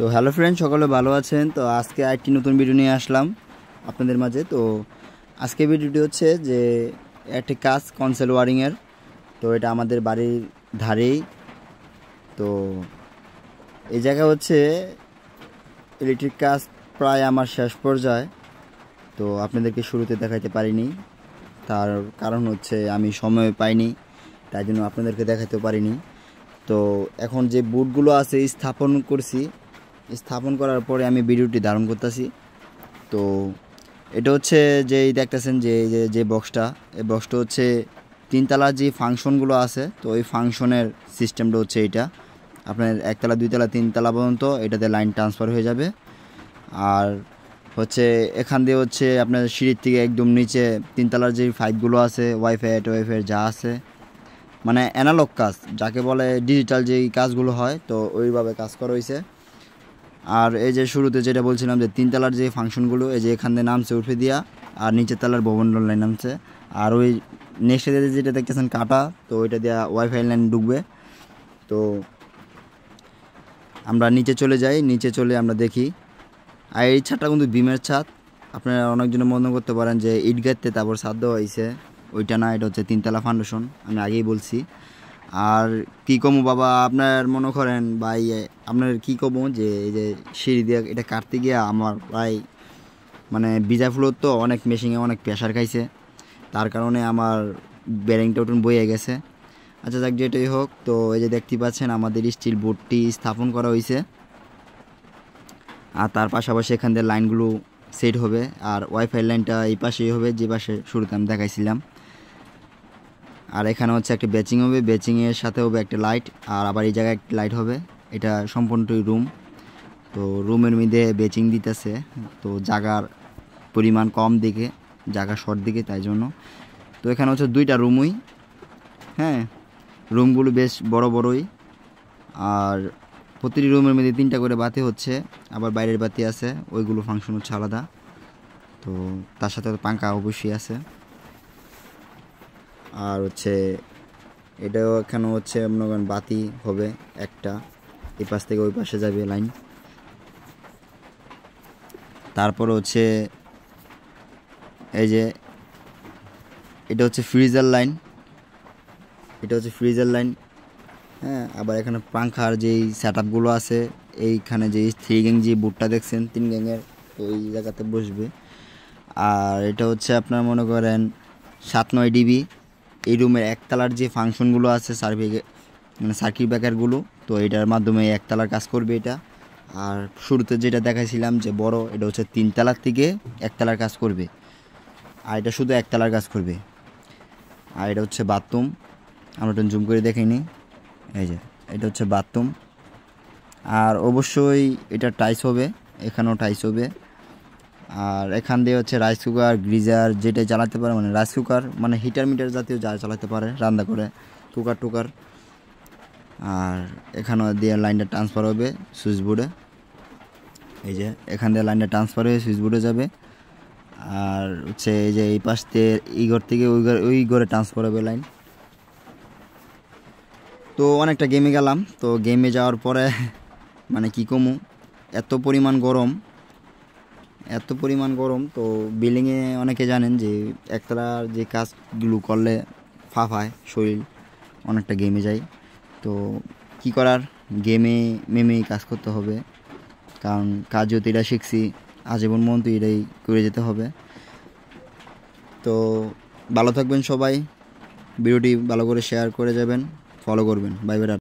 তো hello friend, সকলে ভালো আছেন? তো আজকে আরেকটি নতুন ভিডিও নিয়ে আসলাম আপনাদের মাঝে। তো আজকে ভিডিওটি হচ্ছে যে একটি কাজ কনসেল ওয়ারিংয়ের। তো এটা আমাদের বাড়ির ধারেই। তো এই জায়গা হচ্ছে ইলেকট্রিক কাজ প্রায় আমার শেষ পর্যায়ে। তো আপনাদেরকে শুরুতে দেখাইতে পারিনি, তার কারণ হচ্ছে আমি সময় পাইনি, তাই জন্য আপনাদেরকে দেখাতে পারিনি। তো এখন যে বুটগুলো আছে স্থাপন করছি, স্থাপন করার পরে আমি ভিডিওটি ধারণ করতেছি। তো এটা হচ্ছে যে দেখতেছেন যে বক্সটা, এই বক্সটা হচ্ছে তিনতলার যে ফাংশনগুলো আছে, তো এই ফাংশনের সিস্টেমটা হচ্ছে এটা। আপনার একতলা, দুইতলা, তিনতলা পর্যন্ত এটাতে লাইন ট্রান্সফার হয়ে যাবে। আর হচ্ছে এখান দিয়ে হচ্ছে আপনার সিঁড়ির থেকে একদম নিচে তিনতলার যে পাইপগুলো আছে, ওয়াইফাই যা আছে, মানে অ্যানালগ কাজ যাকে বলে, ডিজিটাল যেই কাজগুলো হয়, তো ওইভাবে কাজ করা হয়েছে। আর এই যে শুরুতে যেটা বলছিলাম যে তিনতলার যে ফাংশনগুলো, এই যে এখান দিয়ে নামছে উঠে দিয়া, আর নিচের তলার ভবন লাইন নামছে। আর ওই নেক্সটে যেটা দেখতেছেন কাটা, তো ওইটা দিয়া ওয়াইফাই লাইন ঢুকবে। তো আমরা নিচে চলে যাই, নিচে চলে আমরা দেখি। আর এই ছাদটা কিন্তু বিমের ছাদ। আপনারা অনেকজনে মনে করতে পারেন যে ইট গাঁথতে তারপর ছাদ দেওয়া হয়েছে, ওইটা না, এটা হচ্ছে তিনতলা ফাউন্ডেশন, আমি আগেই বলছি। আর কী কমু বাবা, আপনার মনে করেন ভাই, আপনার কী কমু যে এই যে সিঁড়ি দিয়ে এটা কাটতে গিয়ে আমার প্রায় মানে বিজা ফ্লোর, তো অনেক মেশিনে অনেক প্রেশার খাইছে, তার কারণে আমার ব্যারিংটা উঠুন বইয়ে গেছে। আচ্ছা যাক, যেটাই হোক। তো এই যে দেখতে পাচ্ছেন আমাদের স্টিল বোর্ডটি স্থাপন করা হয়েছে, আর তার পাশাপাশি এখান দিয়ে লাইনগুলো সেট হবে। আর ওয়াইফাই লাইনটা এই পাশেই হবে, যে পাশে শুরুতে আমি দেখাইছিলাম। আর এখানে হচ্ছে একটা বেচিং হবে, বেচিংয়ের সাথে হবে একটা লাইট, আর আবার এই জায়গায় একটা লাইট হবে। এটা সম্পূর্ণটাই রুম। তো রুমের মধ্যে বেচিং দিতেছে, তো জায়গার পরিমাণ কম দিকে, জায়গা শর্ট দিকে, তাই জন্য। তো এখানে হচ্ছে দুইটা রুমই, হ্যাঁ, রুমগুলো বেশ বড় বড়ই। আর প্রতিটি রুমের মধ্যে 3টা করে বাতি হচ্ছে, আবার বাইরের বাতি আছে, ওইগুলো ফাংশন হচ্ছে আলাদা। তো তার সাথে পাঙ্খা অবশ্যই আছে। আর হচ্ছে এটাও এখানে হচ্ছে মনে করেন বাতি হবে একটা, এই পাশ থেকে ওই পাশে যাবে লাইন। তারপর হচ্ছে এই যে এটা হচ্ছে ফ্রিজার লাইন, এটা হচ্ছে ফ্রিজার লাইন, হ্যাঁ। আবার এখানে পাঙ্খার যেই সেট আপগুলো আছে, এইখানে যে 3 গ্যাং যে বুটটা দেখছেন 3 গ্যাংয়ের, তো এই জায়গাতে বসবে। আর এটা হচ্ছে আপনার মনে করেন 7-9 ডিবি। এই রুমের একতলার যে ফাংশনগুলো আছে, মানে সার্কিট ব্রেকারগুলো, তো এটার মাধ্যমে একতলার কাজ করবে এটা। আর শুরুতে যেটা দেখাইছিলাম যে বড়, এটা হচ্ছে 3তলার থেকে একতলার কাজ করবে, আর এটা শুধু একতলার কাজ করবে। আর এটা হচ্ছে বাথরুম, আমরা একটু জুম করে দেখাইনি। এই যে এটা হচ্ছে বাথরুম। আর অবশ্যই এটা টাইলস হবে, এখানেও টাইলস হবে। আর এখান দিয়ে হচ্ছে রাইস কুকার, গ্রিজার যেটাই চালাতে পারে, মানে রাইস কুকার মানে হিটার মিটার জাতীয় যা চালাতে পারে রান্না করে, কুকার টুকার। আর এখানেও দিয়ে লাইনটা ট্রান্সফার হবে সুইচ বোর্ডে, এই যে এখান দিয়ে লাইনটা ট্রান্সফার হয়ে সুইচ বোর্ডে যাবে। আর হচ্ছে এই যে এই পাশ দিয়ে এই ঘর থেকে ওই ঘরে ট্রান্সফার হবে লাইন। তো অনেকটা গেমে গেলাম। তো গেমে যাওয়ার পরে মানে কি কমু, এত পরিমাণ গরম। তো বিল্ডিংয়ে অনেকে জানেন যে একতলার যে কাজগুলো করলে ফাঁপায় শরীর, অনেকটা গেমে যায়। তো কি করার, মেমেই কাজ করতে হবে, কারণ কাজ যেহেতু এটা শিখছি আজীবন পর্যন্ত এটাই করে যেতে হবে। তো ভালো থাকবেন সবাই, ভিডিওটি ভালো করে শেয়ার করে যাবেন, ফলো করবেন। Bye bye.